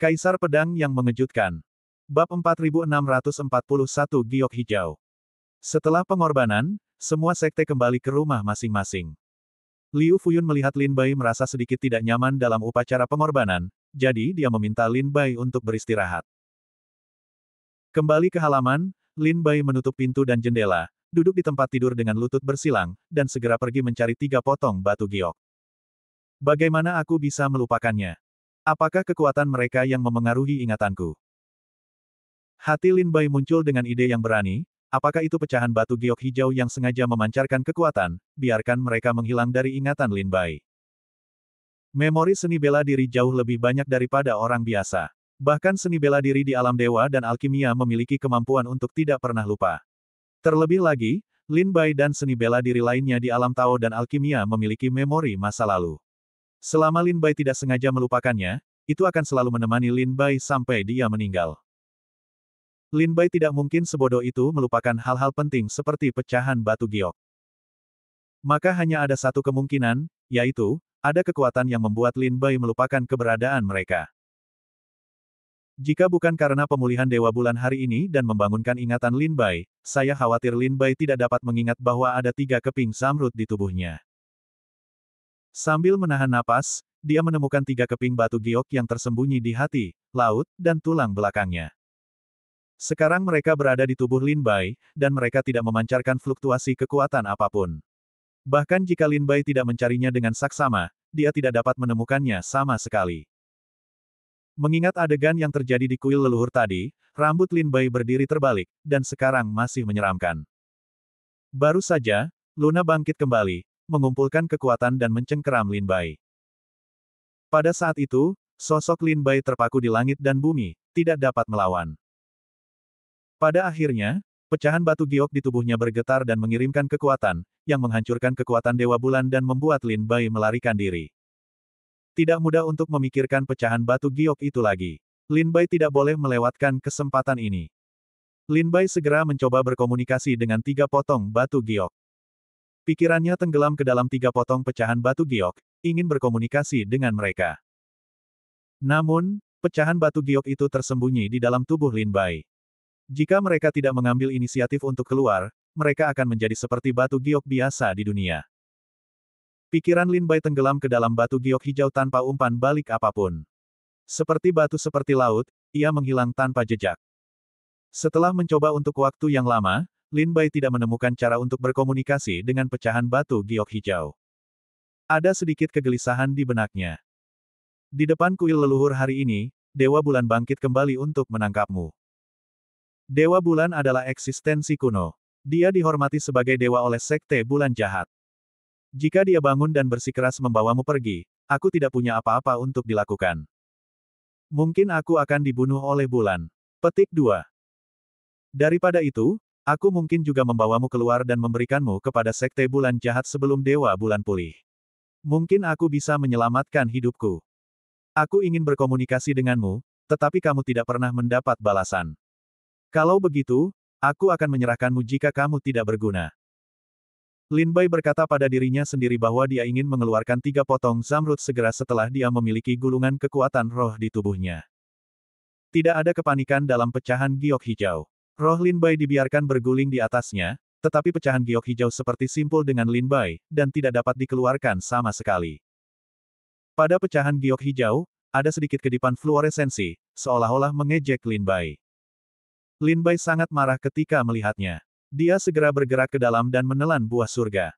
Kaisar Pedang yang Mengejutkan. Bab 4641 Giok Hijau. Setelah pengorbanan, semua sekte kembali ke rumah masing-masing. Liu Fuyun melihat Lin Bai merasa sedikit tidak nyaman dalam upacara pengorbanan, jadi dia meminta Lin Bai untuk beristirahat. Kembali ke halaman, Lin Bai menutup pintu dan jendela, duduk di tempat tidur dengan lutut bersilang, dan segera pergi mencari 3 potong batu giok. Bagaimana aku bisa melupakannya? Apakah kekuatan mereka yang memengaruhi ingatanku? Hati Lin Bai muncul dengan ide yang berani, apakah itu pecahan batu giok hijau yang sengaja memancarkan kekuatan, biarkan mereka menghilang dari ingatan Lin Bai. Memori seni bela diri jauh lebih banyak daripada orang biasa. Bahkan seni bela diri di alam dewa dan alkimia memiliki kemampuan untuk tidak pernah lupa. Terlebih lagi, Lin Bai dan seni bela diri lainnya di alam Tao dan alkimia memiliki memori masa lalu. Selama Lin Bai tidak sengaja melupakannya, itu akan selalu menemani Lin Bai sampai dia meninggal. Lin Bai tidak mungkin sebodoh itu melupakan hal-hal penting seperti pecahan batu giok. Maka hanya ada satu kemungkinan, yaitu, ada kekuatan yang membuat Lin Bai melupakan keberadaan mereka. Jika bukan karena pemulihan Dewa Bulan hari ini dan membangunkan ingatan Lin Bai, saya khawatir Lin Bai tidak dapat mengingat bahwa ada 3 keping zamrud di tubuhnya. Sambil menahan napas, dia menemukan 3 keping batu giok yang tersembunyi di hati, laut, dan tulang belakangnya. Sekarang mereka berada di tubuh Lin Bai, dan mereka tidak memancarkan fluktuasi kekuatan apapun. Bahkan jika Lin Bai tidak mencarinya dengan saksama, dia tidak dapat menemukannya sama sekali. Mengingat adegan yang terjadi di kuil leluhur tadi, rambut Lin Bai berdiri terbalik, dan sekarang masih menyeramkan. Baru saja, Luna bangkit kembali, mengumpulkan kekuatan dan mencengkeram Lin Bai. Pada saat itu, sosok Lin Bai terpaku di langit dan bumi, tidak dapat melawan. Pada akhirnya, pecahan batu giok di tubuhnya bergetar dan mengirimkan kekuatan, yang menghancurkan kekuatan Dewa Bulan dan membuat Lin Bai melarikan diri. Tidak mudah untuk memikirkan pecahan batu giok itu lagi. Lin Bai tidak boleh melewatkan kesempatan ini. Lin Bai segera mencoba berkomunikasi dengan 3 potong batu giok. Pikirannya tenggelam ke dalam 3 potong pecahan batu giok, ingin berkomunikasi dengan mereka. Namun, pecahan batu giok itu tersembunyi di dalam tubuh Lin Bai. Jika mereka tidak mengambil inisiatif untuk keluar, mereka akan menjadi seperti batu giok biasa di dunia. Pikiran Lin Bai tenggelam ke dalam batu giok hijau tanpa umpan balik apapun. Seperti batu seperti laut, ia menghilang tanpa jejak. Setelah mencoba untuk waktu yang lama, Lin Bai tidak menemukan cara untuk berkomunikasi dengan pecahan batu giok hijau. Ada sedikit kegelisahan di benaknya. Di depan kuil leluhur hari ini, Dewa Bulan bangkit kembali untuk menangkapmu. Dewa Bulan adalah eksistensi kuno. Dia dihormati sebagai dewa oleh Sekte Bulan Jahat. Jika dia bangun dan bersikeras membawamu pergi, aku tidak punya apa-apa untuk dilakukan. Mungkin aku akan dibunuh oleh bulan. Petik 2. Daripada itu, aku mungkin juga membawamu keluar dan memberikanmu kepada Sekte Bulan Jahat sebelum Dewa Bulan pulih. Mungkin aku bisa menyelamatkan hidupku. Aku ingin berkomunikasi denganmu, tetapi kamu tidak pernah mendapat balasan. Kalau begitu, aku akan menyerahkanmu jika kamu tidak berguna. Lin Bai berkata pada dirinya sendiri bahwa dia ingin mengeluarkan 3 potong zamrud segera setelah dia memiliki gulungan kekuatan roh di tubuhnya. Tidak ada kepanikan dalam pecahan giok hijau. Roh Lin Bai dibiarkan berguling di atasnya, tetapi pecahan giok hijau seperti simpul dengan Lin Bai, dan tidak dapat dikeluarkan sama sekali. Pada pecahan giok hijau, ada sedikit kedipan fluoresensi, seolah-olah mengejek Lin Bai. Lin Bai sangat marah ketika melihatnya. Dia segera bergerak ke dalam dan menelan buah surga.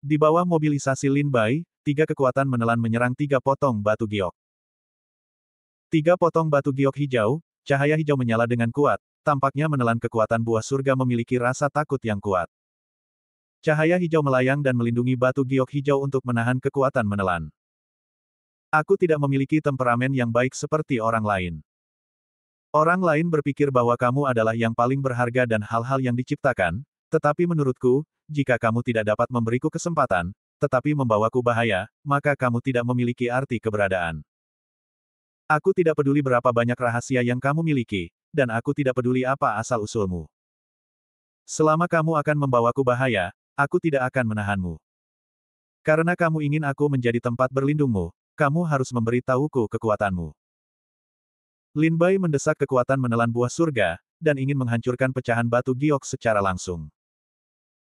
Di bawah mobilisasi Lin Bai, 3 kekuatan menelan menyerang 3 potong batu giok. 3 potong batu giok hijau, cahaya hijau menyala dengan kuat, tampaknya menelan kekuatan buah surga memiliki rasa takut yang kuat. Cahaya hijau melayang dan melindungi batu giok hijau untuk menahan kekuatan menelan. Aku tidak memiliki temperamen yang baik seperti orang lain. Orang lain berpikir bahwa kamu adalah yang paling berharga dan hal-hal yang diciptakan, tetapi menurutku, jika kamu tidak dapat memberiku kesempatan, tetapi membawaku bahaya, maka kamu tidak memiliki arti keberadaan. Aku tidak peduli berapa banyak rahasia yang kamu miliki, dan aku tidak peduli apa asal-usulmu. Selama kamu akan membawaku bahaya, aku tidak akan menahanmu. Karena kamu ingin aku menjadi tempat berlindungmu, kamu harus memberitahuku kekuatanmu. Lin Bai mendesak kekuatan menelan buah surga, dan ingin menghancurkan pecahan batu giok secara langsung.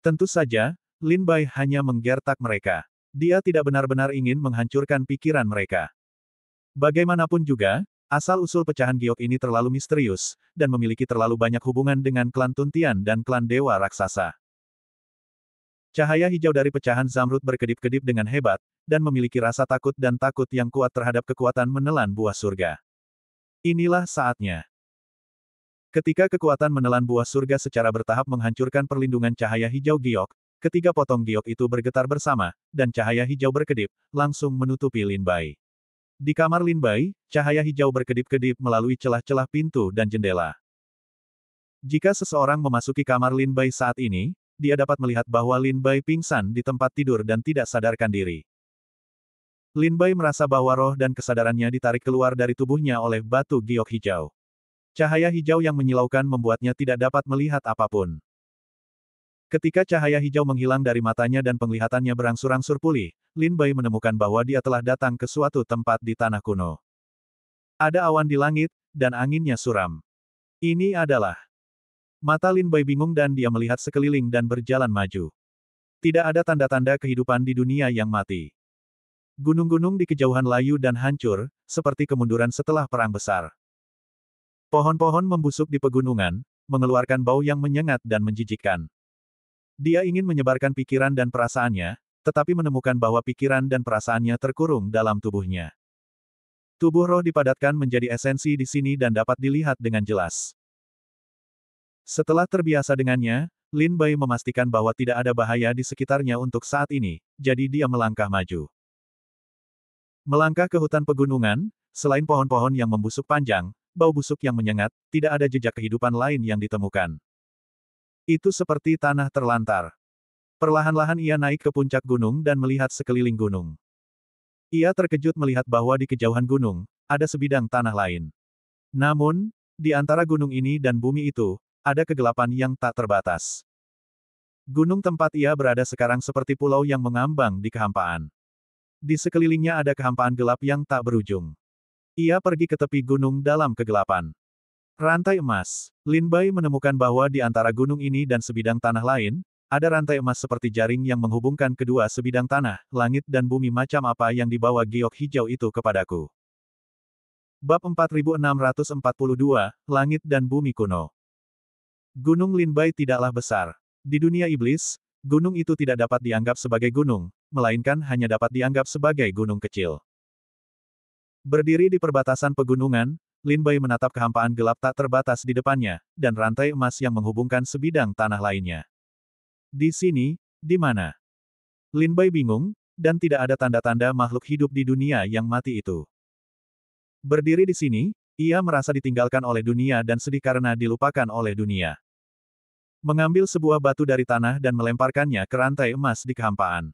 Tentu saja, Lin Bai hanya menggertak mereka. Dia tidak benar-benar ingin menghancurkan pikiran mereka. Bagaimanapun juga, asal-usul pecahan giok ini terlalu misterius, dan memiliki terlalu banyak hubungan dengan klan Tuntian dan klan Dewa Raksasa. Cahaya hijau dari pecahan zamrud berkedip-kedip dengan hebat, dan memiliki rasa takut dan takut yang kuat terhadap kekuatan menelan buah surga. Inilah saatnya. Ketika kekuatan menelan buah surga secara bertahap menghancurkan perlindungan cahaya hijau giok, ketiga potong giok itu bergetar bersama, dan cahaya hijau berkedip, langsung menutupi Lin Bai. Di kamar Lin Bai, cahaya hijau berkedip-kedip melalui celah-celah pintu dan jendela. Jika seseorang memasuki kamar Lin Bai saat ini, dia dapat melihat bahwa Lin Bai pingsan di tempat tidur dan tidak sadarkan diri. Lin Bai merasa bahwa roh dan kesadarannya ditarik keluar dari tubuhnya oleh batu giok hijau. Cahaya hijau yang menyilaukan membuatnya tidak dapat melihat apapun. Ketika cahaya hijau menghilang dari matanya dan penglihatannya berangsur-angsur pulih, Lin Bai menemukan bahwa dia telah datang ke suatu tempat di tanah kuno. Ada awan di langit, dan anginnya suram. Ini adalah... Mata Lin Bai bingung dan dia melihat sekeliling dan berjalan maju. Tidak ada tanda-tanda kehidupan di dunia yang mati. Gunung-gunung di kejauhan layu dan hancur, seperti kemunduran setelah perang besar. Pohon-pohon membusuk di pegunungan, mengeluarkan bau yang menyengat dan menjijikkan. Dia ingin menyebarkan pikiran dan perasaannya, tetapi menemukan bahwa pikiran dan perasaannya terkurung dalam tubuhnya. Tubuh roh dipadatkan menjadi esensi di sini dan dapat dilihat dengan jelas. Setelah terbiasa dengannya, Lin Bai memastikan bahwa tidak ada bahaya di sekitarnya untuk saat ini, jadi dia melangkah maju. Melangkah ke hutan pegunungan, selain pohon-pohon yang membusuk panjang, bau busuk yang menyengat, tidak ada jejak kehidupan lain yang ditemukan. Itu seperti tanah terlantar. Perlahan-lahan ia naik ke puncak gunung dan melihat sekeliling gunung. Ia terkejut melihat bahwa di kejauhan gunung, ada sebidang tanah lain. Namun, di antara gunung ini dan bumi itu, ada kegelapan yang tak terbatas. Gunung tempat ia berada sekarang seperti pulau yang mengambang di kehampaan. Di sekelilingnya ada kehampaan gelap yang tak berujung. Ia pergi ke tepi gunung dalam kegelapan. Rantai emas. Lin Bai menemukan bahwa di antara gunung ini dan sebidang tanah lain, ada rantai emas seperti jaring yang menghubungkan kedua sebidang tanah, langit dan bumi macam apa yang dibawa giok hijau itu kepadaku. Bab 4642, Langit dan Bumi Kuno. Gunung Lin Bai tidaklah besar. Di dunia iblis, gunung itu tidak dapat dianggap sebagai gunung, melainkan hanya dapat dianggap sebagai gunung kecil. Berdiri di perbatasan pegunungan, Lin Bai menatap kehampaan gelap tak terbatas di depannya, dan rantai emas yang menghubungkan sebidang tanah lainnya. Di sini, di mana? Lin Bai bingung, dan tidak ada tanda-tanda makhluk hidup di dunia yang mati itu. Berdiri di sini, ia merasa ditinggalkan oleh dunia dan sedih karena dilupakan oleh dunia. Mengambil sebuah batu dari tanah dan melemparkannya ke rantai emas di kehampaan.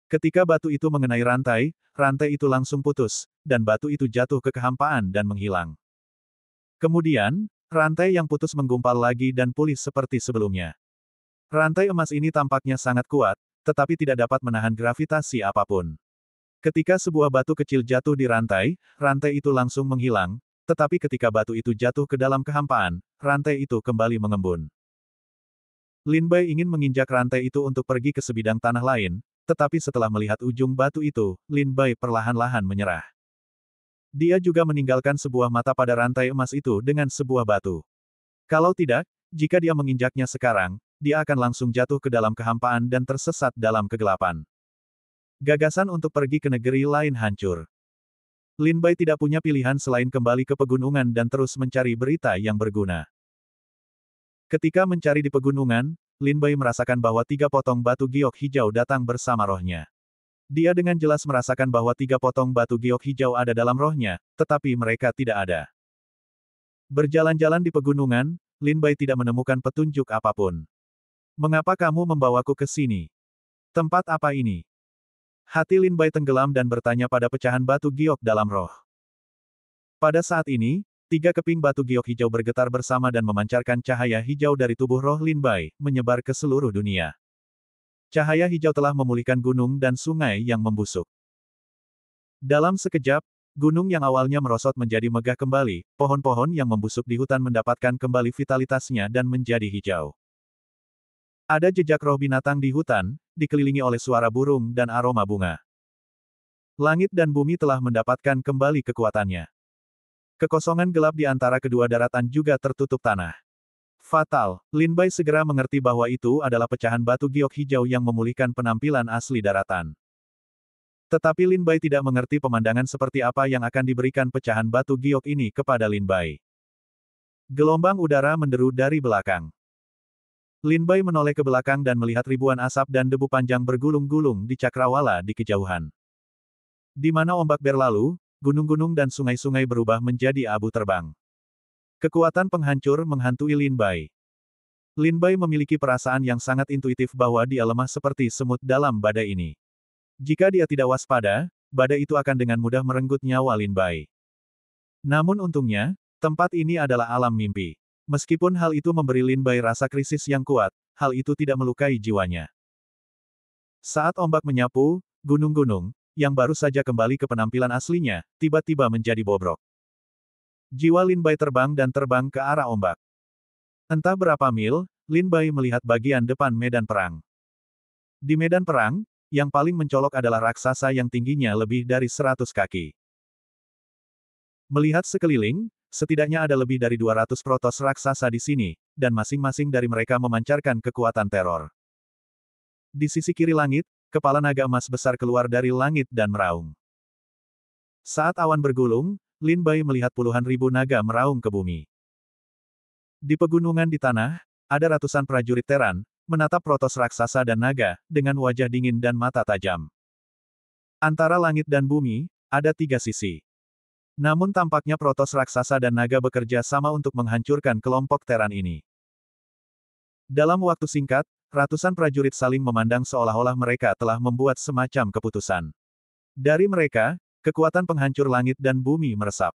Ketika batu itu mengenai rantai, rantai itu langsung putus, dan batu itu jatuh ke kehampaan dan menghilang. Kemudian, rantai yang putus menggumpal lagi dan pulih seperti sebelumnya. Rantai emas ini tampaknya sangat kuat, tetapi tidak dapat menahan gravitasi apapun. Ketika sebuah batu kecil jatuh di rantai, rantai itu langsung menghilang, tetapi ketika batu itu jatuh ke dalam kehampaan, rantai itu kembali mengembun. Lin Bai ingin menginjak rantai itu untuk pergi ke sebidang tanah lain, tetapi setelah melihat ujung batu itu, Lin Bai perlahan-lahan menyerah. Dia juga meninggalkan sebuah mata pada rantai emas itu dengan sebuah batu. Kalau tidak, jika dia menginjaknya sekarang, dia akan langsung jatuh ke dalam kehampaan dan tersesat dalam kegelapan. Gagasan untuk pergi ke negeri lain hancur. Lin Bai tidak punya pilihan selain kembali ke pegunungan dan terus mencari berita yang berguna. Ketika mencari di pegunungan, Lin Bai merasakan bahwa 3 potong batu giok hijau datang bersama rohnya. Dia dengan jelas merasakan bahwa 3 potong batu giok hijau ada dalam rohnya, tetapi mereka tidak ada. Berjalan-jalan di pegunungan, Lin Bai tidak menemukan petunjuk apapun. Mengapa kamu membawaku ke sini? Tempat apa ini? Hati Lin Bai tenggelam dan bertanya pada pecahan batu giok dalam roh. Pada saat ini, 3 keping batu giok hijau bergetar bersama dan memancarkan cahaya hijau dari tubuh roh Lin Bai, menyebar ke seluruh dunia. Cahaya hijau telah memulihkan gunung dan sungai yang membusuk. Dalam sekejap, Gunung yang awalnya merosot menjadi megah kembali, pohon-pohon yang membusuk di hutan mendapatkan kembali vitalitasnya dan menjadi hijau. Ada jejak roh binatang di hutan, dikelilingi oleh suara burung dan aroma bunga. Langit dan bumi telah mendapatkan kembali kekuatannya. Kekosongan gelap di antara kedua daratan juga tertutup tanah. Fatal, Lin Bai segera mengerti bahwa itu adalah pecahan batu giok hijau yang memulihkan penampilan asli daratan. Tetapi Lin Bai tidak mengerti pemandangan seperti apa yang akan diberikan pecahan batu giok ini kepada Lin Bai. Gelombang udara menderu dari belakang. Lin Bai menoleh ke belakang dan melihat ribuan asap dan debu panjang bergulung-gulung di cakrawala di kejauhan. Di mana ombak berlalu, gunung-gunung dan sungai-sungai berubah menjadi abu terbang. Kekuatan penghancur menghantui Lin Bai. Lin Bai memiliki perasaan yang sangat intuitif bahwa dia lemah seperti semut dalam badai ini. Jika dia tidak waspada, badai itu akan dengan mudah merenggut nyawa Lin Bai. Namun untungnya, tempat ini adalah alam mimpi. Meskipun hal itu memberi Lin Bai rasa krisis yang kuat, hal itu tidak melukai jiwanya. Saat ombak menyapu, gunung-gunung, yang baru saja kembali ke penampilan aslinya, tiba-tiba menjadi bobrok. Jiwa Lin Bai terbang dan terbang ke arah ombak. Entah berapa mil, Lin Bai melihat bagian depan medan perang. Di medan perang, yang paling mencolok adalah raksasa yang tingginya lebih dari 100 kaki. Melihat sekeliling, setidaknya ada lebih dari 200 protos raksasa di sini, dan masing-masing dari mereka memancarkan kekuatan teror. Di sisi kiri langit, kepala naga emas besar keluar dari langit dan meraung. Saat awan bergulung, Lin Bai melihat puluhan ribu naga meraung ke bumi. Di pegunungan di tanah, ada ratusan prajurit Teran, menatap protos raksasa dan naga, dengan wajah dingin dan mata tajam. Antara langit dan bumi, ada 3 sisi. Namun tampaknya protos raksasa dan naga bekerja sama untuk menghancurkan kelompok Teran ini. Dalam waktu singkat, ratusan prajurit saling memandang seolah-olah mereka telah membuat semacam keputusan. Dari mereka, kekuatan penghancur langit dan bumi meresap.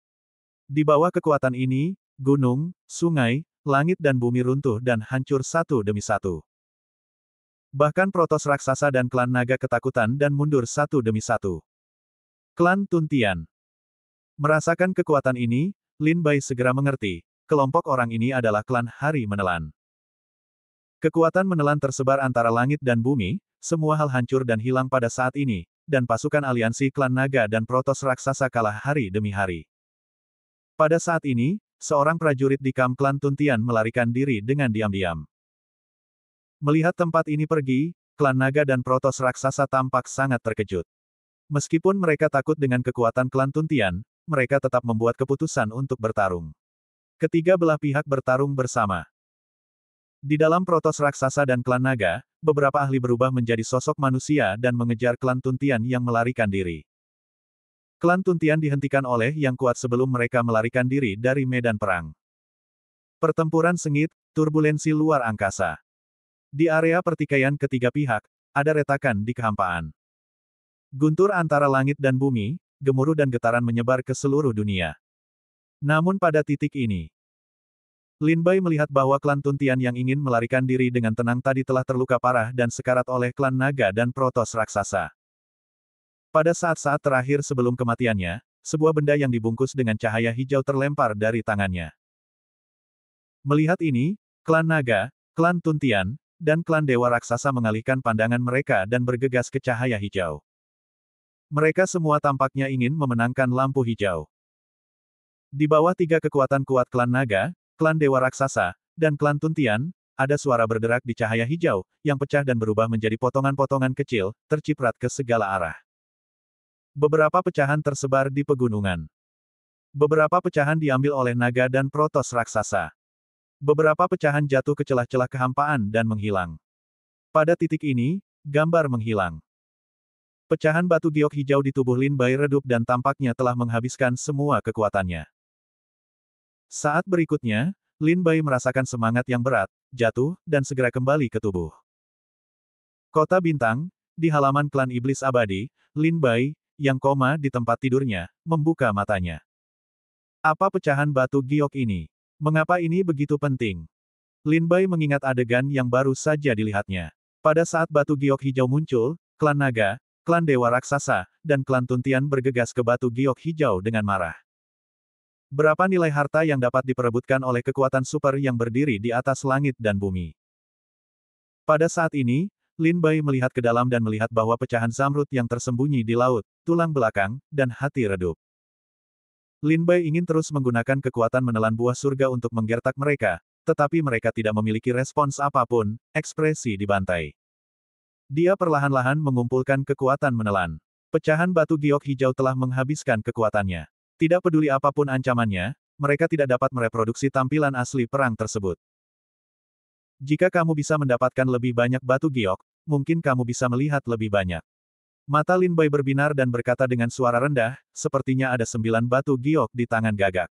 Di bawah kekuatan ini, gunung, sungai, langit dan bumi runtuh dan hancur satu demi satu. Bahkan protos raksasa dan klan naga ketakutan dan mundur satu demi satu. Klan Tuntian. Merasakan kekuatan ini, Lin Bai segera mengerti, kelompok orang ini adalah klan Hari Menelan. Kekuatan menelan tersebar antara langit dan bumi, semua hal hancur dan hilang pada saat ini, dan pasukan aliansi klan naga dan protos raksasa kalah hari demi hari. Pada saat ini, seorang prajurit di kamp klan Tuntian melarikan diri dengan diam-diam. Melihat tempat ini pergi, klan naga dan protos raksasa tampak sangat terkejut. Meskipun mereka takut dengan kekuatan klan Tuntian, mereka tetap membuat keputusan untuk bertarung. Ketiga belah pihak bertarung bersama. Di dalam protos raksasa dan klan naga, beberapa ahli berubah menjadi sosok manusia dan mengejar klan Tuntian yang melarikan diri. Klan Tuntian dihentikan oleh yang kuat sebelum mereka melarikan diri dari medan perang. Pertempuran sengit, turbulensi luar angkasa. Di area pertikaian ketiga pihak, ada retakan di kehampaan. Guntur antara langit dan bumi, gemuruh dan getaran menyebar ke seluruh dunia. Namun pada titik ini, Lin Bai melihat bahwa klan Tuntian yang ingin melarikan diri dengan tenang tadi telah terluka parah dan sekarat oleh klan naga dan protos raksasa. Pada saat-saat terakhir sebelum kematiannya, sebuah benda yang dibungkus dengan cahaya hijau terlempar dari tangannya. Melihat ini, klan naga, klan Tuntian, dan klan dewa raksasa mengalihkan pandangan mereka dan bergegas ke cahaya hijau. Mereka semua tampaknya ingin memenangkan lampu hijau. Di bawah 3 kekuatan kuat klan naga, klan dewa raksasa, dan klan Tuntian, ada suara berderak di cahaya hijau, yang pecah dan berubah menjadi potongan-potongan kecil, terciprat ke segala arah. Beberapa pecahan tersebar di pegunungan. Beberapa pecahan diambil oleh naga dan protos raksasa. Beberapa pecahan jatuh ke celah-celah kehampaan dan menghilang. Pada titik ini, gambar menghilang. Pecahan batu giok hijau di tubuh Lin Bai redup dan tampaknya telah menghabiskan semua kekuatannya. Saat berikutnya, Lin Bai merasakan semangat yang berat, jatuh, dan segera kembali ke tubuh. Kota Bintang, di halaman klan Iblis Abadi, Lin Bai, yang koma di tempat tidurnya, membuka matanya. Apa pecahan batu giok ini? Mengapa ini begitu penting? Lin Bai mengingat adegan yang baru saja dilihatnya. Pada saat batu giok hijau muncul, klan naga, klan Dewa Raksasa, dan klan Tuntian bergegas ke batu giok hijau dengan marah. Berapa nilai harta yang dapat diperebutkan oleh kekuatan super yang berdiri di atas langit dan bumi? Pada saat ini, Lin Bai melihat ke dalam dan melihat bahwa pecahan zamrud yang tersembunyi di laut, tulang belakang, dan hati redup. Lin Bai ingin terus menggunakan kekuatan menelan buah surga untuk menggertak mereka, tetapi mereka tidak memiliki respons apapun, ekspresi dibantai. Dia perlahan-lahan mengumpulkan kekuatan menelan. Pecahan batu giok hijau telah menghabiskan kekuatannya. Tidak peduli apapun ancamannya, mereka tidak dapat mereproduksi tampilan asli perang tersebut. Jika kamu bisa mendapatkan lebih banyak batu giok, mungkin kamu bisa melihat lebih banyak. Mata Lin Bai berbinar dan berkata dengan suara rendah, sepertinya ada 9 batu giok di tangan Gagak.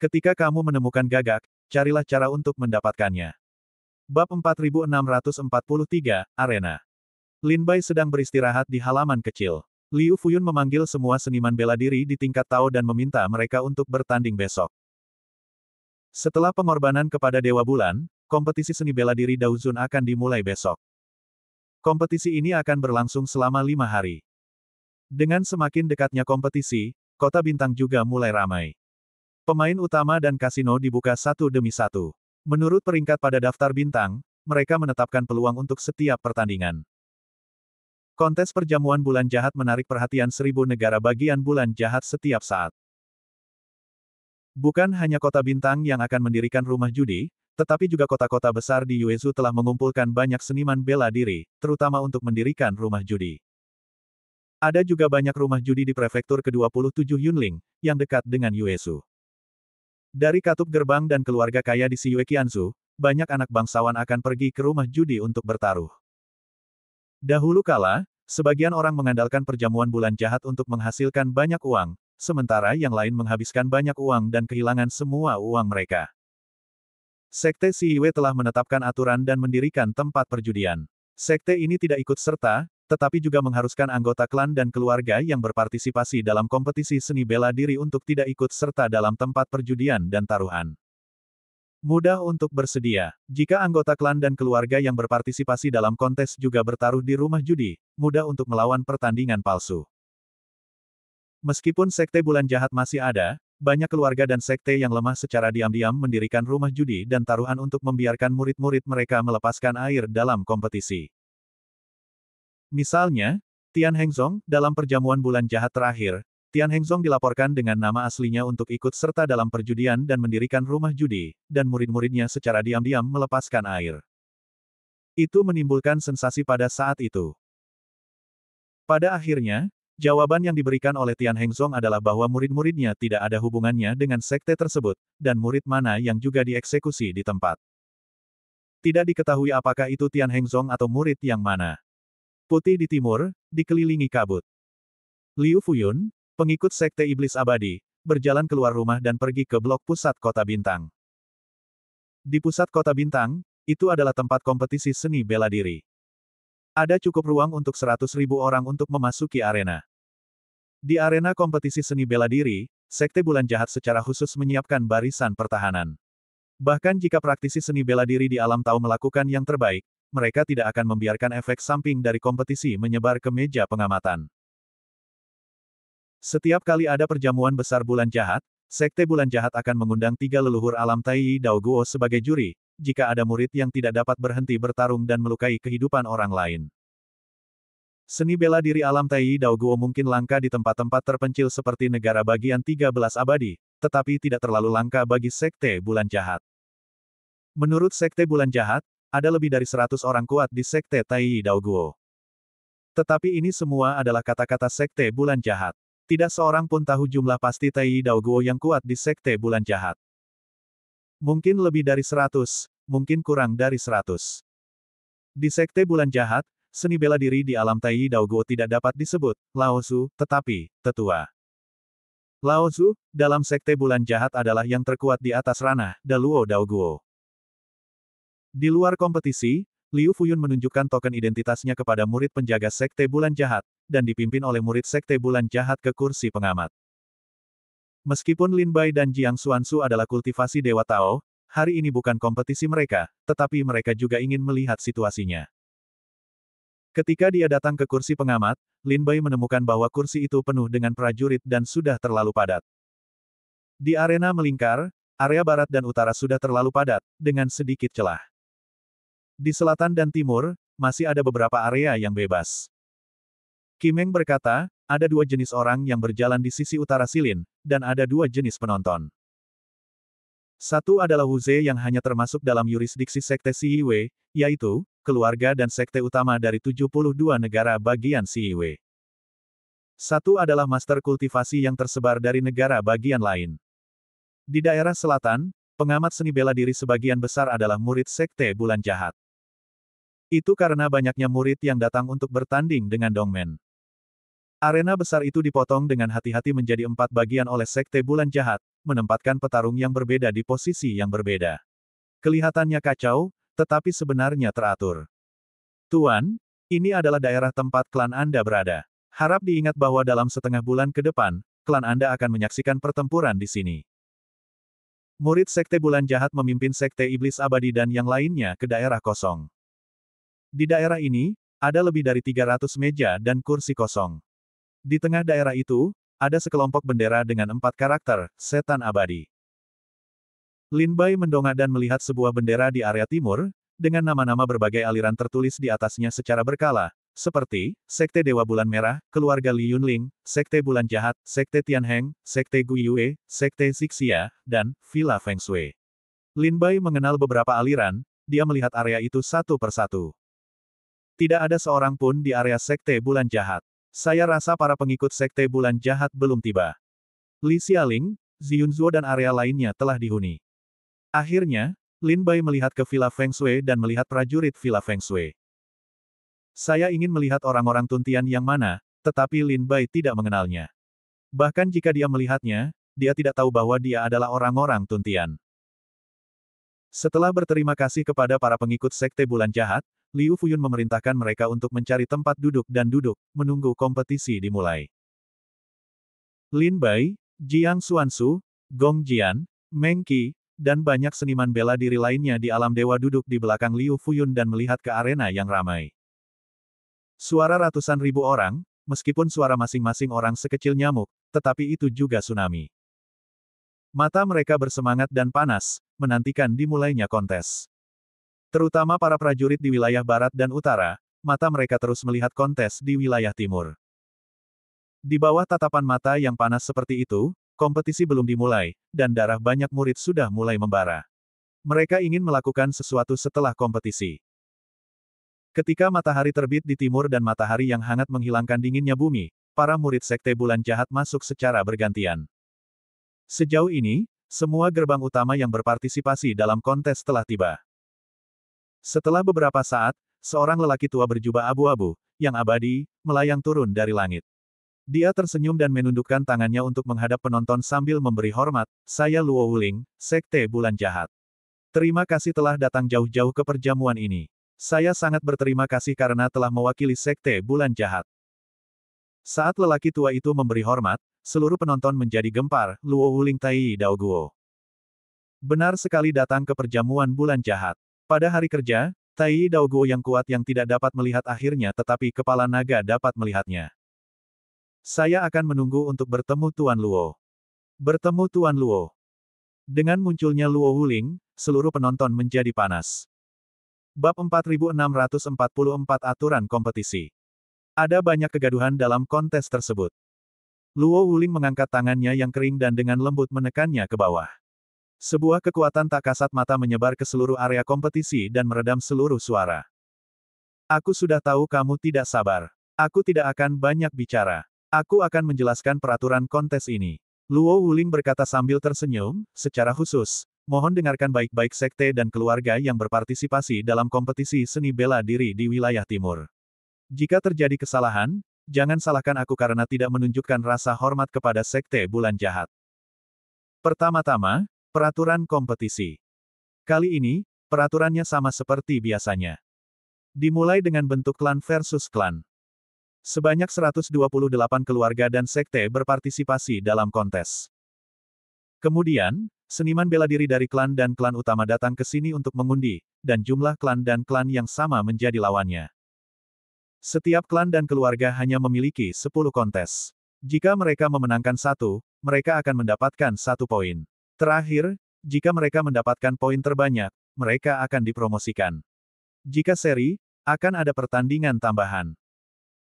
Ketika kamu menemukan Gagak, carilah cara untuk mendapatkannya. Bab 4643, Arena. Lin Bai sedang beristirahat di halaman kecil. Liu Fuyun memanggil semua seniman bela diri di tingkat Tao dan meminta mereka untuk bertanding besok. Setelah pengorbanan kepada Dewa Bulan, kompetisi seni bela diri Daozun akan dimulai besok. Kompetisi ini akan berlangsung selama 5 hari. Dengan semakin dekatnya kompetisi, Kota Bintang juga mulai ramai. Pemain utama dan kasino dibuka satu demi satu. Menurut peringkat pada daftar bintang, mereka menetapkan peluang untuk setiap pertandingan. Kontes perjamuan bulan jahat menarik perhatian 1000 negara bagian bulan jahat setiap saat. Bukan hanya kota bintang yang akan mendirikan rumah judi, tetapi juga kota-kota besar di Yuezhou telah mengumpulkan banyak seniman bela diri, terutama untuk mendirikan rumah judi. Ada juga banyak rumah judi di prefektur ke-27 Yunling, yang dekat dengan Yuezhou. Dari katup gerbang dan keluarga kaya di Xiyue Qianzu, banyak anak bangsawan akan pergi ke rumah judi untuk bertaruh. Dahulu kala, sebagian orang mengandalkan perjamuan bulan jahat untuk menghasilkan banyak uang, sementara yang lain menghabiskan banyak uang dan kehilangan semua uang mereka. Sekte Xiyue telah menetapkan aturan dan mendirikan tempat perjudian. Sekte ini tidak ikut serta, tetapi juga mengharuskan anggota klan dan keluarga yang berpartisipasi dalam kompetisi seni bela diri untuk tidak ikut serta dalam tempat perjudian dan taruhan. Mudah untuk bersedia. Jika anggota klan dan keluarga yang berpartisipasi dalam kontes juga bertaruh di rumah judi, mudah untuk melawan pertandingan palsu. Meskipun sekte bulan jahat masih ada, banyak keluarga dan sekte yang lemah secara diam-diam mendirikan rumah judi dan taruhan untuk membiarkan murid-murid mereka melepaskan air dalam kompetisi. Misalnya, Tian Hengzong, dalam perjamuan bulan jahat terakhir, Tian Hengzong dilaporkan dengan nama aslinya untuk ikut serta dalam perjudian dan mendirikan rumah judi, dan murid-muridnya secara diam-diam melepaskan air. Itu menimbulkan sensasi pada saat itu. Pada akhirnya, jawaban yang diberikan oleh Tian Hengzong adalah bahwa murid-muridnya tidak ada hubungannya dengan sekte tersebut, dan murid mana yang juga dieksekusi di tempat. Tidak diketahui apakah itu Tian Hengzong atau murid yang mana. Putih di timur, dikelilingi kabut. Liu Fuyun, pengikut Sekte Iblis Abadi, berjalan keluar rumah dan pergi ke blok pusat Kota Bintang. Di pusat Kota Bintang, itu adalah tempat kompetisi seni bela diri. Ada cukup ruang untuk 100.000 orang untuk memasuki arena. Di arena kompetisi seni bela diri, Sekte Bulan Jahat secara khusus menyiapkan barisan pertahanan. Bahkan jika praktisi seni bela diri di alam Tao melakukan yang terbaik, mereka tidak akan membiarkan efek samping dari kompetisi menyebar ke meja pengamatan. Setiap kali ada perjamuan besar bulan jahat, Sekte Bulan Jahat akan mengundang 3 leluhur alam Tai Dao Guo sebagai juri, jika ada murid yang tidak dapat berhenti bertarung dan melukai kehidupan orang lain. Seni bela diri alam Tai Dao Guo mungkin langka di tempat-tempat terpencil seperti negara bagian 13 abadi, tetapi tidak terlalu langka bagi Sekte Bulan Jahat. Menurut Sekte Bulan Jahat, ada lebih dari 100 orang kuat di Sekte Tai Dao Guo. Tetapi ini semua adalah kata-kata Sekte Bulan Jahat. Tidak seorang pun tahu jumlah pasti Tai Dao Guo yang kuat di Sekte Bulan Jahat. Mungkin lebih dari 100, mungkin kurang dari 100. Di Sekte Bulan Jahat, seni bela diri di alam Tai Dao Guo tidak dapat disebut Laozu, tetapi tetua. Laozu, dalam Sekte Bulan Jahat adalah yang terkuat di atas ranah Daluo Dao Guo. Di luar kompetisi, Liu Fuyun menunjukkan token identitasnya kepada murid penjaga Sekte Bulan Jahat, dan dipimpin oleh murid Sekte Bulan Jahat ke kursi pengamat. Meskipun Lin Bai dan Jiang Xuansu adalah kultivasi Dewa Tao, hari ini bukan kompetisi mereka, tetapi mereka juga ingin melihat situasinya. Ketika dia datang ke kursi pengamat, Lin Bai menemukan bahwa kursi itu penuh dengan prajurit dan sudah terlalu padat. Di arena melingkar, area barat dan utara sudah terlalu padat, dengan sedikit celah. Di selatan dan timur, masih ada beberapa area yang bebas. Kimeng berkata, ada dua jenis orang yang berjalan di sisi utara Silin, dan ada dua jenis penonton. Satu adalah Wu Ze yang hanya termasuk dalam yurisdiksi Sekte Siyiwe, yaitu, keluarga dan sekte utama dari 72 negara bagian Siyiwe. Satu adalah master kultivasi yang tersebar dari negara bagian lain. Di daerah selatan, pengamat seni bela diri sebagian besar adalah murid Sekte Bulan Jahat. Itu karena banyaknya murid yang datang untuk bertanding dengan Dongmen. Arena besar itu dipotong dengan hati-hati menjadi 4 bagian oleh Sekte Bulan Jahat, menempatkan petarung yang berbeda di posisi yang berbeda. Kelihatannya kacau, tetapi sebenarnya teratur. Tuan, ini adalah daerah tempat klan Anda berada. Harap diingat bahwa dalam setengah bulan ke depan, klan Anda akan menyaksikan pertempuran di sini. Murid Sekte Bulan Jahat memimpin Sekte Iblis Abadi dan yang lainnya ke daerah kosong. Di daerah ini, ada lebih dari 300 meja dan kursi kosong. Di tengah daerah itu, ada sekelompok bendera dengan 4 karakter, setan abadi. Lin Bai mendongak dan melihat sebuah bendera di area timur, dengan nama-nama berbagai aliran tertulis di atasnya secara berkala, seperti, Sekte Dewa Bulan Merah, Keluarga Li Yunling, Sekte Bulan Jahat, Sekte Tianheng, Sekte Guiyue, Sekte Xixia, dan Villa Feng Shui. Lin Bai mengenal beberapa aliran, dia melihat area itu satu persatu. Tidak ada seorang pun di area Sekte Bulan Jahat. Saya rasa para pengikut Sekte Bulan Jahat belum tiba. Li Xialing, Ziyunzuo dan area lainnya telah dihuni. Akhirnya, Lin Bai melihat ke Villa Feng Shui dan melihat prajurit Villa Feng Shui. Saya ingin melihat orang-orang Tuntian yang mana, tetapi Lin Bai tidak mengenalnya. Bahkan jika dia melihatnya, dia tidak tahu bahwa dia adalah orang-orang Tuntian. Setelah berterima kasih kepada para pengikut Sekte Bulan Jahat, Liu Fuyun memerintahkan mereka untuk mencari tempat duduk dan duduk, menunggu kompetisi dimulai. Lin Bai, Jiang Xuansu, Gong Jian, Meng Qi, dan banyak seniman bela diri lainnya di alam dewa duduk di belakang Liu Fuyun dan melihat ke arena yang ramai. Suara ratusan ribu orang, meskipun suara masing-masing orang sekecil nyamuk, tetapi itu juga tsunami. Mata mereka bersemangat dan panas, menantikan dimulainya kontes. Terutama para prajurit di wilayah barat dan utara, mata mereka terus melihat kontes di wilayah timur. Di bawah tatapan mata yang panas seperti itu, kompetisi belum dimulai, dan darah banyak murid sudah mulai membara. Mereka ingin melakukan sesuatu setelah kompetisi. Ketika matahari terbit di timur dan matahari yang hangat menghilangkan dinginnya bumi, para murid Sekte Bulan Jahat masuk secara bergantian. Sejauh ini, semua gerbang utama yang berpartisipasi dalam kontes telah tiba. Setelah beberapa saat, seorang lelaki tua berjubah abu-abu, yang abadi, melayang turun dari langit. Dia tersenyum dan menundukkan tangannya untuk menghadap penonton sambil memberi hormat, saya Luo Wuling, Sekte Bulan Jahat. Terima kasih telah datang jauh-jauh ke perjamuan ini. Saya sangat berterima kasih karena telah mewakili Sekte Bulan Jahat. Saat lelaki tua itu memberi hormat, seluruh penonton menjadi gempar, Luo Wuling Tai Daoguo. Benar sekali datang ke perjamuan Bulan Jahat. Pada hari kerja, Tai Daoguo yang kuat yang tidak dapat melihat akhirnya tetapi kepala naga dapat melihatnya. Saya akan menunggu untuk bertemu Tuan Luo. Bertemu Tuan Luo. Dengan munculnya Luo Wuling, seluruh penonton menjadi panas. Bab 4644 Aturan Kompetisi. Ada banyak kegaduhan dalam kontes tersebut. Luo Wuling mengangkat tangannya yang kering dan dengan lembut menekannya ke bawah. Sebuah kekuatan tak kasat mata menyebar ke seluruh area kompetisi dan meredam seluruh suara. Aku sudah tahu kamu tidak sabar. Aku tidak akan banyak bicara. Aku akan menjelaskan peraturan kontes ini. Luo Wuling berkata sambil tersenyum, secara khusus, mohon dengarkan baik-baik sekte dan keluarga yang berpartisipasi dalam kompetisi seni bela diri di wilayah timur. Jika terjadi kesalahan, jangan salahkan aku karena tidak menunjukkan rasa hormat kepada Sekte Bulan Jahat. Pertama-tama, peraturan kompetisi. Kali ini, peraturannya sama seperti biasanya. Dimulai dengan bentuk klan versus klan. Sebanyak 128 keluarga dan sekte berpartisipasi dalam kontes. Kemudian, seniman bela diri dari klan dan klan utama datang ke sini untuk mengundi, dan jumlah klan dan klan yang sama menjadi lawannya. Setiap klan dan keluarga hanya memiliki 10 kontes. Jika mereka memenangkan satu, mereka akan mendapatkan 1 poin. Terakhir, jika mereka mendapatkan poin terbanyak, mereka akan dipromosikan. Jika seri, akan ada pertandingan tambahan.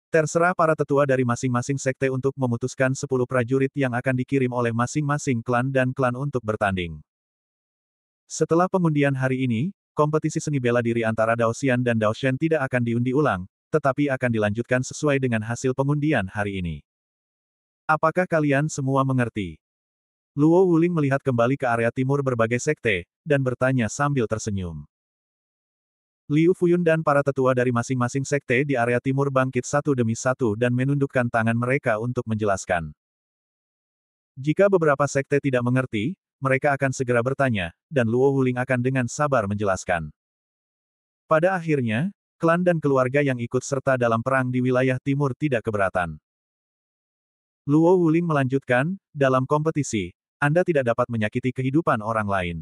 Terserah para tetua dari masing-masing sekte untuk memutuskan 10 prajurit yang akan dikirim oleh masing-masing klan dan klan untuk bertanding. Setelah pengundian hari ini, kompetisi seni bela diri antara Daoxian dan Daoshen tidak akan diundi ulang, tetapi akan dilanjutkan sesuai dengan hasil pengundian hari ini. Apakah kalian semua mengerti? Luo Wuling melihat kembali ke area timur berbagai sekte, dan bertanya sambil tersenyum. Liu Fuyun dan para tetua dari masing-masing sekte di area timur bangkit satu demi satu dan menundukkan tangan mereka untuk menjelaskan. Jika beberapa sekte tidak mengerti, mereka akan segera bertanya, dan Luo Wuling akan dengan sabar menjelaskan. Pada akhirnya, klan dan keluarga yang ikut serta dalam perang di wilayah timur tidak keberatan. Luo Wuling melanjutkan, dalam kompetisi, Anda tidak dapat menyakiti kehidupan orang lain.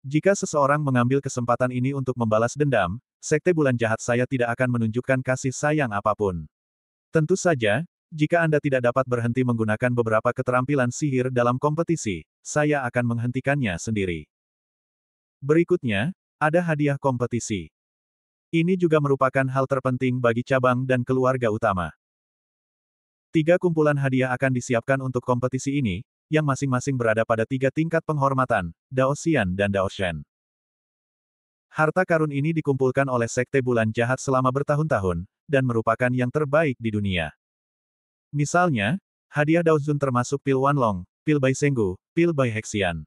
Jika seseorang mengambil kesempatan ini untuk membalas dendam, Sekte Bulan Jahat saya tidak akan menunjukkan kasih sayang apapun. Tentu saja, jika Anda tidak dapat berhenti menggunakan beberapa keterampilan sihir dalam kompetisi, saya akan menghentikannya sendiri. Berikutnya, ada hadiah kompetisi. Ini juga merupakan hal terpenting bagi cabang dan keluarga utama. 3 kumpulan hadiah akan disiapkan untuk kompetisi ini, yang masing-masing berada pada 3 tingkat penghormatan, Daoxian dan Daoshen. Harta karun ini dikumpulkan oleh Sekte Bulan Jahat selama bertahun-tahun, dan merupakan yang terbaik di dunia. Misalnya, hadiah Daozun termasuk pil Wanlong, pil Bai Senggu, pil Bai Hexian.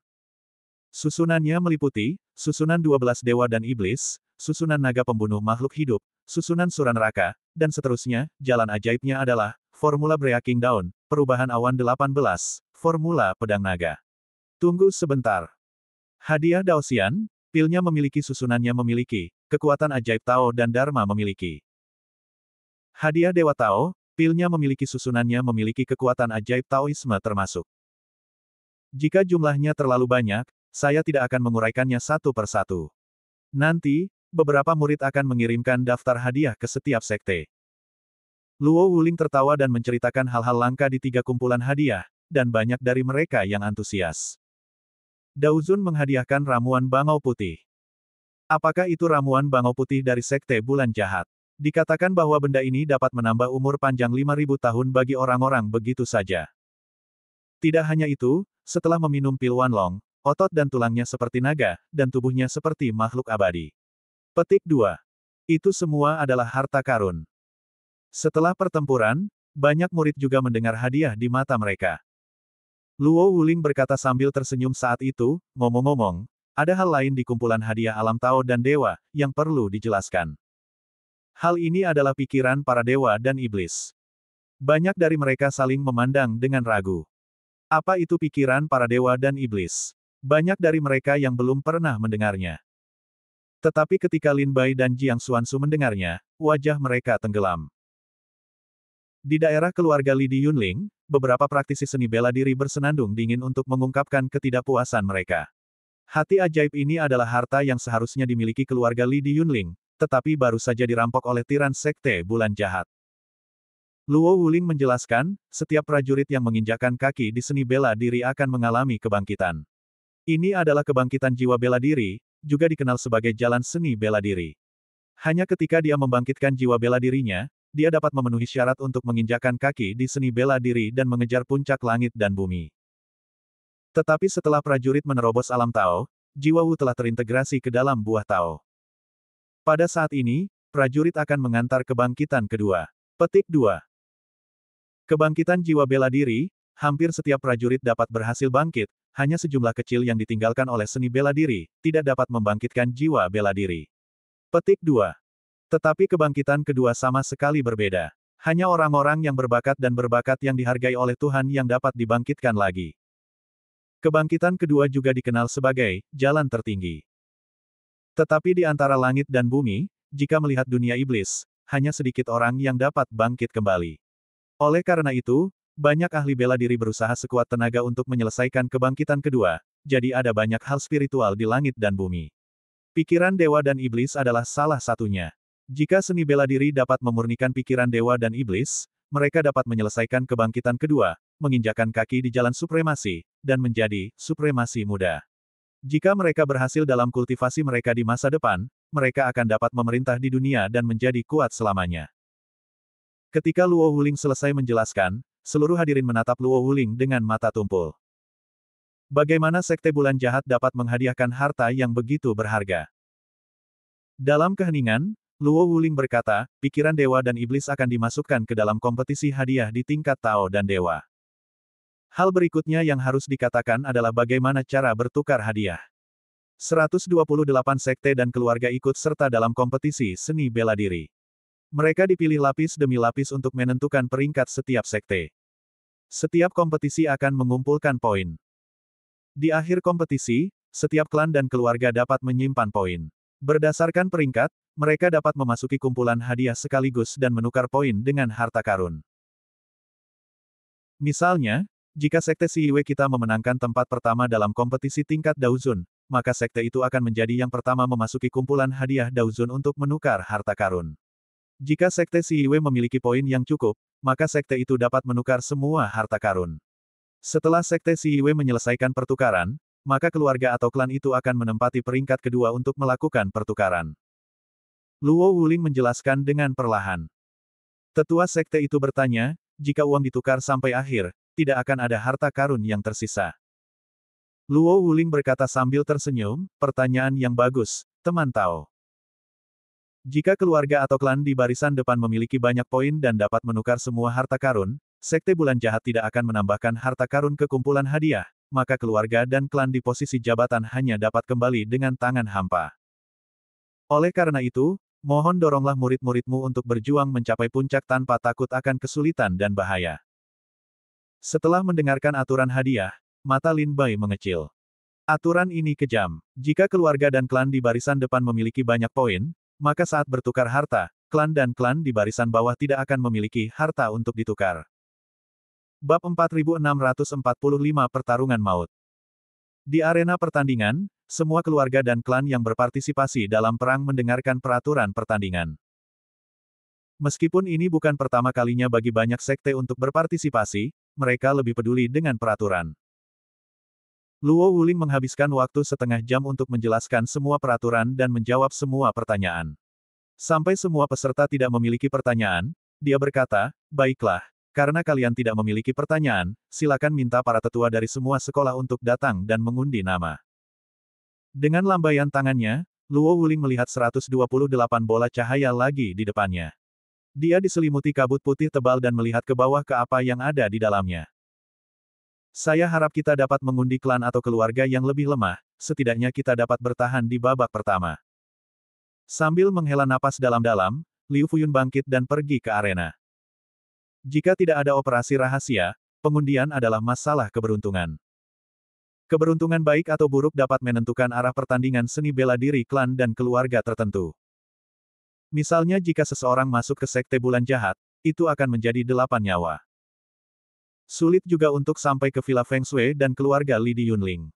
Susunannya meliputi, susunan 12 dewa dan iblis, susunan naga pembunuh makhluk hidup, susunan Suran Raka, dan seterusnya. Jalan ajaibnya adalah, Formula Breaking Dawn, perubahan awan 18, Formula Pedang Naga. Tunggu sebentar. Hadiah Daoxian, pilnya memiliki susunannya memiliki, kekuatan ajaib Tao dan Dharma memiliki. Hadiah Dewa Tao, pilnya memiliki susunannya memiliki kekuatan ajaib Taoisme termasuk. Jika jumlahnya terlalu banyak, saya tidak akan menguraikannya satu per satu. Nanti, beberapa murid akan mengirimkan daftar hadiah ke setiap sekte. Luo Wuling tertawa dan menceritakan hal-hal langka di 3 kumpulan hadiah, dan banyak dari mereka yang antusias. Daozun menghadiahkan ramuan bangau putih. Apakah itu ramuan bangau putih dari Sekte Bulan Jahat? Dikatakan bahwa benda ini dapat menambah umur panjang 5.000 tahun bagi orang-orang begitu saja. Tidak hanya itu, setelah meminum pil Wanlong, otot dan tulangnya seperti naga, dan tubuhnya seperti makhluk abadi. Petik 2. Itu semua adalah harta karun. Setelah pertempuran, banyak murid juga mendengar hadiah di mata mereka. Luo Wuling berkata sambil tersenyum saat itu, ngomong-ngomong, ada hal lain di kumpulan hadiah alam Tao dan dewa, yang perlu dijelaskan. Hal ini adalah pikiran para dewa dan iblis. Banyak dari mereka saling memandang dengan ragu. Apa itu pikiran para dewa dan iblis? Banyak dari mereka yang belum pernah mendengarnya. Tetapi ketika Lin Bai dan Jiang Xuansu mendengarnya, wajah mereka tenggelam. Di daerah keluarga Li di Yunling, beberapa praktisi seni bela diri bersenandung dingin untuk mengungkapkan ketidakpuasan mereka. Hati ajaib ini adalah harta yang seharusnya dimiliki keluarga Li di Yunling, tetapi baru saja dirampok oleh tiran Sekte Bulan Jahat. Luo Wuling menjelaskan, setiap prajurit yang menginjakkan kaki di seni bela diri akan mengalami kebangkitan. Ini adalah kebangkitan jiwa bela diri, juga dikenal sebagai jalan seni bela diri. Hanya ketika dia membangkitkan jiwa bela dirinya, dia dapat memenuhi syarat untuk menginjakkan kaki di seni bela diri dan mengejar puncak langit dan bumi. Tetapi setelah prajurit menerobos alam Tao, jiwa Wu telah terintegrasi ke dalam buah Tao. Pada saat ini, prajurit akan mengantar kebangkitan kedua. Petik 2. Kebangkitan jiwa bela diri, hampir setiap prajurit dapat berhasil bangkit, hanya sejumlah kecil yang ditinggalkan oleh seni bela diri, tidak dapat membangkitkan jiwa bela diri. Petik 2. Tetapi kebangkitan kedua sama sekali berbeda. Hanya orang-orang yang berbakat dan berbakat yang dihargai oleh Tuhan yang dapat dibangkitkan lagi. Kebangkitan kedua juga dikenal sebagai jalan tertinggi. Tetapi di antara langit dan bumi, jika melihat dunia iblis, hanya sedikit orang yang dapat bangkit kembali. Oleh karena itu, banyak ahli bela diri berusaha sekuat tenaga untuk menyelesaikan kebangkitan kedua, jadi ada banyak hal spiritual di langit dan bumi. Pikiran dewa dan iblis adalah salah satunya. Jika seni bela diri dapat memurnikan pikiran dewa dan iblis, mereka dapat menyelesaikan kebangkitan kedua, menginjakan kaki di jalan supremasi, dan menjadi supremasi muda. Jika mereka berhasil dalam kultivasi mereka di masa depan, mereka akan dapat memerintah di dunia dan menjadi kuat selamanya. Ketika Luo Wuling selesai menjelaskan, seluruh hadirin menatap Luo Wuling dengan mata tumpul. Bagaimana Sekte Bulan Jahat dapat menghadiahkan harta yang begitu berharga? Dalam keheningan, Luo Wuling berkata, pikiran dewa dan iblis akan dimasukkan ke dalam kompetisi hadiah di tingkat Tao dan Dewa. Hal berikutnya yang harus dikatakan adalah bagaimana cara bertukar hadiah. 128 sekte dan keluarga ikut serta dalam kompetisi seni bela diri. Mereka dipilih lapis demi lapis untuk menentukan peringkat setiap sekte. Setiap kompetisi akan mengumpulkan poin. Di akhir kompetisi, setiap klan dan keluarga dapat menyimpan poin. Berdasarkan peringkat, mereka dapat memasuki kumpulan hadiah sekaligus dan menukar poin dengan harta karun. Misalnya, jika Sekte Siwe kita memenangkan tempat pertama dalam kompetisi tingkat Daozun, maka sekte itu akan menjadi yang pertama memasuki kumpulan hadiah Daozun untuk menukar harta karun. Jika Sekte Siwe memiliki poin yang cukup, maka sekte itu dapat menukar semua harta karun. Setelah Sekte Siwe menyelesaikan pertukaran, maka keluarga atau klan itu akan menempati peringkat kedua untuk melakukan pertukaran. Luo Wuling menjelaskan dengan perlahan. Tetua sekte itu bertanya, jika uang ditukar sampai akhir, tidak akan ada harta karun yang tersisa. Luo Wuling berkata sambil tersenyum, pertanyaan yang bagus, teman Tao. Jika keluarga atau klan di barisan depan memiliki banyak poin dan dapat menukar semua harta karun, Sekte Bulan Jahat tidak akan menambahkan harta karun ke kumpulan hadiah, maka keluarga dan klan di posisi jabatan hanya dapat kembali dengan tangan hampa. Oleh karena itu, mohon doronglah murid-muridmu untuk berjuang mencapai puncak tanpa takut akan kesulitan dan bahaya. Setelah mendengarkan aturan hadiah, mata Lin Bai mengecil. Aturan ini kejam. Jika keluarga dan klan di barisan depan memiliki banyak poin, maka saat bertukar harta, klan dan klan di barisan bawah tidak akan memiliki harta untuk ditukar. Bab 4645 Pertarungan Maut. Di arena pertandingan, semua keluarga dan klan yang berpartisipasi dalam perang mendengarkan peraturan pertandingan. Meskipun ini bukan pertama kalinya bagi banyak sekte untuk berpartisipasi, mereka lebih peduli dengan peraturan. Luo Wuling menghabiskan waktu setengah jam untuk menjelaskan semua peraturan dan menjawab semua pertanyaan. Sampai semua peserta tidak memiliki pertanyaan, dia berkata, baiklah, karena kalian tidak memiliki pertanyaan, silakan minta para tetua dari semua sekolah untuk datang dan mengundi nama. Dengan lambaian tangannya, Luo Wuling melihat 128 bola cahaya lagi di depannya. Dia diselimuti kabut putih tebal dan melihat ke bawah ke apa yang ada di dalamnya. Saya harap kita dapat mengundi klan atau keluarga yang lebih lemah, setidaknya kita dapat bertahan di babak pertama. Sambil menghela napas dalam-dalam, Liu Fuyun bangkit dan pergi ke arena. Jika tidak ada operasi rahasia, pengundian adalah masalah keberuntungan. Keberuntungan baik atau buruk dapat menentukan arah pertandingan seni bela diri klan dan keluarga tertentu. Misalnya jika seseorang masuk ke Sekte Bulan Jahat, itu akan menjadi 8 nyawa. Sulit juga untuk sampai ke Villa Feng Shui dan keluarga Li Di Yunling.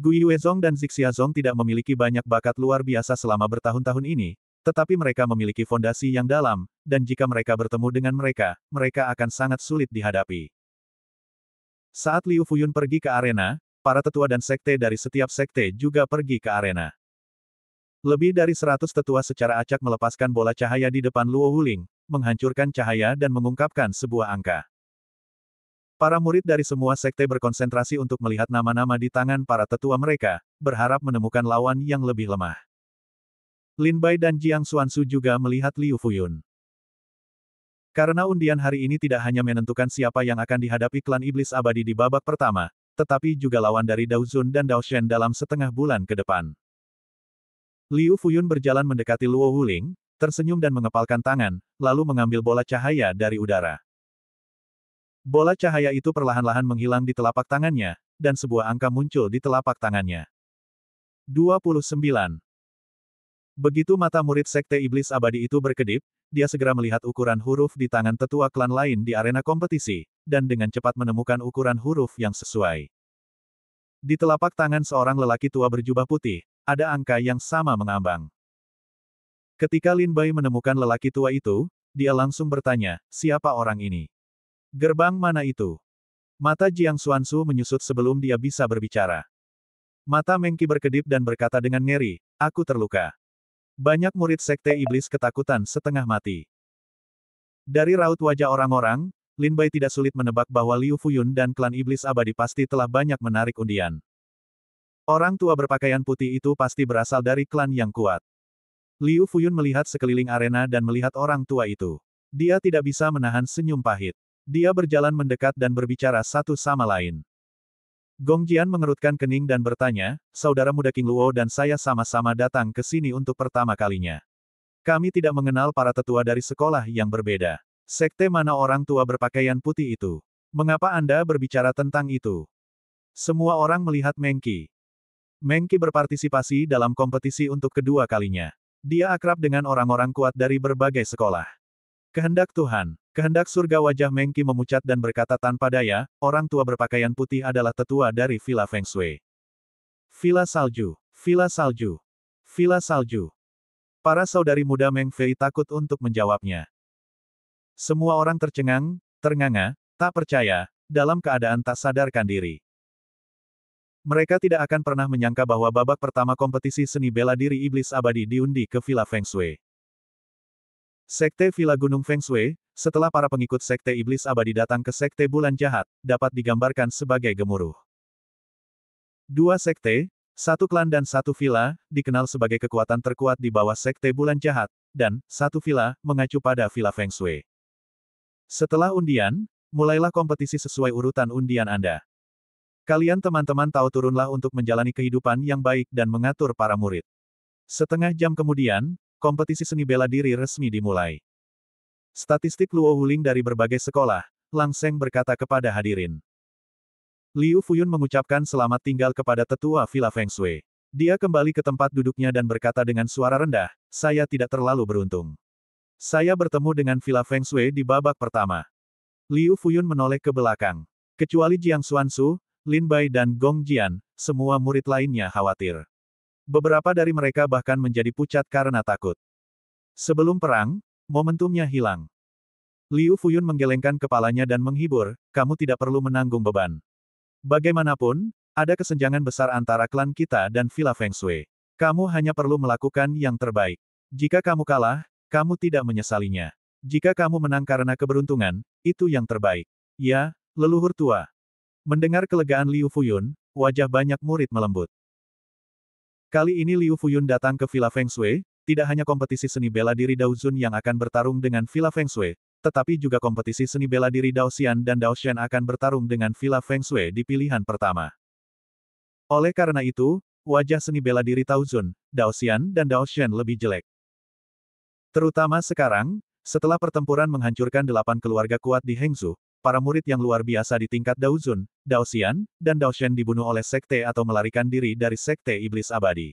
Gu Yuezong dan Zixiazong tidak memiliki banyak bakat luar biasa selama bertahun-tahun ini, tetapi mereka memiliki fondasi yang dalam, dan jika mereka bertemu dengan mereka, mereka akan sangat sulit dihadapi. Saat Liu Fuyun pergi ke arena, para tetua dan sekte dari setiap sekte juga pergi ke arena. Lebih dari 100 tetua secara acak melepaskan bola cahaya di depan Luo Wuling, menghancurkan cahaya dan mengungkapkan sebuah angka. Para murid dari semua sekte berkonsentrasi untuk melihat nama-nama di tangan para tetua mereka, berharap menemukan lawan yang lebih lemah. Lin Bai dan Jiang Xuanzu juga melihat Liu Fuyun. Karena undian hari ini tidak hanya menentukan siapa yang akan dihadapi klan iblis abadi di babak pertama, tetapi juga lawan dari Daozun dan Daoshen dalam setengah bulan ke depan. Liu Fuyun berjalan mendekati Luo Wuling, tersenyum dan mengepalkan tangan, lalu mengambil bola cahaya dari udara. Bola cahaya itu perlahan-lahan menghilang di telapak tangannya, dan sebuah angka muncul di telapak tangannya. 29. Begitu mata murid Sekte Iblis Abadi itu berkedip, dia segera melihat ukuran huruf di tangan tetua klan lain di arena kompetisi, dan dengan cepat menemukan ukuran huruf yang sesuai. Di telapak tangan seorang lelaki tua berjubah putih, ada angka yang sama mengambang. Ketika Lin Bai menemukan lelaki tua itu, dia langsung bertanya, siapa orang ini? Gerbang mana itu? Mata Jiang Xuanzu menyusut sebelum dia bisa berbicara. Mata Meng Qi berkedip dan berkata dengan ngeri, aku terluka. Banyak murid Sekte Iblis ketakutan setengah mati. Dari raut wajah orang-orang, Lin Bai tidak sulit menebak bahwa Liu Fuyun dan klan Iblis Abadi pasti telah banyak menarik undian. Orang tua berpakaian putih itu pasti berasal dari klan yang kuat. Liu Fuyun melihat sekeliling arena dan melihat orang tua itu. Dia tidak bisa menahan senyum pahit. Dia berjalan mendekat dan berbicara satu sama lain. Gong Jian mengerutkan kening dan bertanya, saudara muda King Luo dan saya sama-sama datang ke sini untuk pertama kalinya. Kami tidak mengenal para tetua dari sekolah yang berbeda. Sekte mana orang tua berpakaian putih itu? Mengapa Anda berbicara tentang itu? Semua orang melihat Meng Qi. Meng Qi berpartisipasi dalam kompetisi untuk kedua kalinya. Dia akrab dengan orang-orang kuat dari berbagai sekolah. Kehendak Tuhan, kehendak surga. Wajah Meng Qi memucat dan berkata tanpa daya, orang tua berpakaian putih adalah tetua dari Villa Feng Shui. Villa Salju, Villa Salju, Villa Salju. Para saudari muda Meng Fei takut untuk menjawabnya. Semua orang tercengang, ternganga, tak percaya, dalam keadaan tak sadarkan diri. Mereka tidak akan pernah menyangka bahwa babak pertama kompetisi seni bela diri Iblis Abadi diundi ke Villa Feng Shui. Sekte Villa Gunung Feng Shui, setelah para pengikut Sekte Iblis Abadi datang ke Sekte Bulan Jahat, dapat digambarkan sebagai gemuruh. Dua sekte, satu klan dan satu villa, dikenal sebagai kekuatan terkuat di bawah Sekte Bulan Jahat, dan satu villa, mengacu pada Villa Feng Shui. Setelah undian, mulailah kompetisi sesuai urutan undian Anda. Kalian teman-teman tahu turunlah untuk menjalani kehidupan yang baik dan mengatur para murid. Setengah jam kemudian, kompetisi seni bela diri resmi dimulai. Statistik Luo Wuling dari berbagai sekolah, Lang Seng berkata kepada hadirin. Liu Fuyun mengucapkan selamat tinggal kepada tetua Villa Feng Shui. Dia kembali ke tempat duduknya dan berkata dengan suara rendah, saya tidak terlalu beruntung. Saya bertemu dengan Villa Feng Shui di babak pertama. Liu Fuyun menoleh ke belakang. Kecuali Jiang Xuanzu, Lin Bai dan Gong Jian, semua murid lainnya khawatir. Beberapa dari mereka bahkan menjadi pucat karena takut. Sebelum perang, momentumnya hilang. Liu Fuyun menggelengkan kepalanya dan menghibur, kamu tidak perlu menanggung beban. Bagaimanapun, ada kesenjangan besar antara klan kita dan Villa Feng Shui. Kamu hanya perlu melakukan yang terbaik. Jika kamu kalah, kamu tidak menyesalinya. Jika kamu menang karena keberuntungan, itu yang terbaik. Ya, leluhur tua. Mendengar kelegaan Liu Fuyun, wajah banyak murid melembut. Kali ini Liu Fuyun datang ke Villa Feng Shui, tidak hanya kompetisi seni bela diri Dao Zun yang akan bertarung dengan Villa Feng Shui, tetapi juga kompetisi seni bela diri Dao Xian dan Dao Shen akan bertarung dengan Villa Feng Shui di pilihan pertama. Oleh karena itu, wajah seni bela diri Dao Zun, Dao Xian dan Dao Shen lebih jelek. Terutama sekarang, setelah pertempuran menghancurkan 8 keluarga kuat di Hengzhou, para murid yang luar biasa di tingkat Dao Zun, Dao Xian, dan Dao Shen dibunuh oleh sekte atau melarikan diri dari Sekte Iblis Abadi.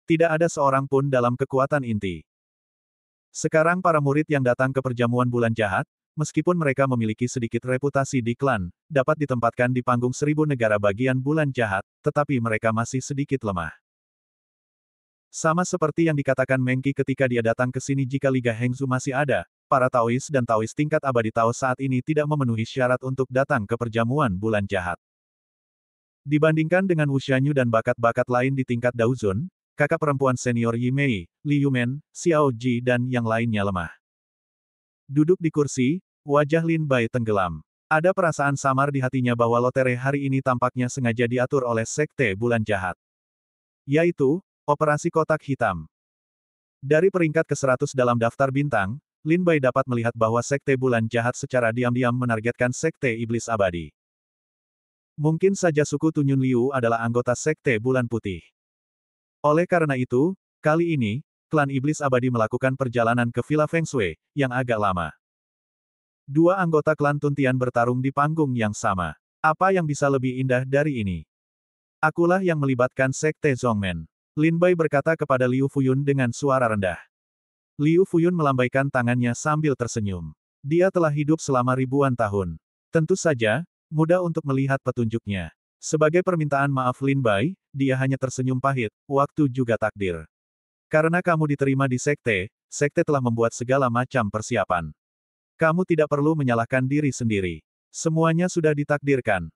Tidak ada seorang pun dalam kekuatan inti. Sekarang para murid yang datang ke perjamuan bulan jahat, meskipun mereka memiliki sedikit reputasi di klan, dapat ditempatkan di panggung 1000 negara bagian bulan jahat, tetapi mereka masih sedikit lemah. Sama seperti yang dikatakan Meng Qi ketika dia datang ke sini, jika Liga Hengzhou masih ada, para Taois dan Taois tingkat abadi Tao saat ini tidak memenuhi syarat untuk datang ke perjamuan bulan jahat. Dibandingkan dengan Wu Xianyu dan bakat-bakat lain di tingkat Dao Zun, kakak perempuan senior Yi Mei, Li Yumen, Xiao Ji dan yang lainnya lemah. Duduk di kursi, wajah Lin Bai tenggelam. Ada perasaan samar di hatinya bahwa lotre hari ini tampaknya sengaja diatur oleh Sekte Bulan Jahat. Yaitu, Operasi Kotak Hitam. Dari peringkat ke-100 dalam daftar bintang, Lin Bai dapat melihat bahwa Sekte Bulan Jahat secara diam-diam menargetkan Sekte Iblis Abadi. Mungkin saja suku Tunyun Liu adalah anggota Sekte Bulan Putih. Oleh karena itu, kali ini, klan Iblis Abadi melakukan perjalanan ke Villa Feng Shui, yang agak lama. Dua anggota klan Tuntian bertarung di panggung yang sama. Apa yang bisa lebih indah dari ini? Akulah yang melibatkan Sekte Zongmen. Lin Bai berkata kepada Liu Fuyun dengan suara rendah. Liu Fuyun melambaikan tangannya sambil tersenyum. Dia telah hidup selama ribuan tahun. Tentu saja, mudah untuk melihat petunjuknya. Sebagai permintaan maaf Lin Bai, dia hanya tersenyum pahit, waktu juga takdir. Karena kamu diterima di sekte, sekte telah membuat segala macam persiapan. Kamu tidak perlu menyalahkan diri sendiri. Semuanya sudah ditakdirkan.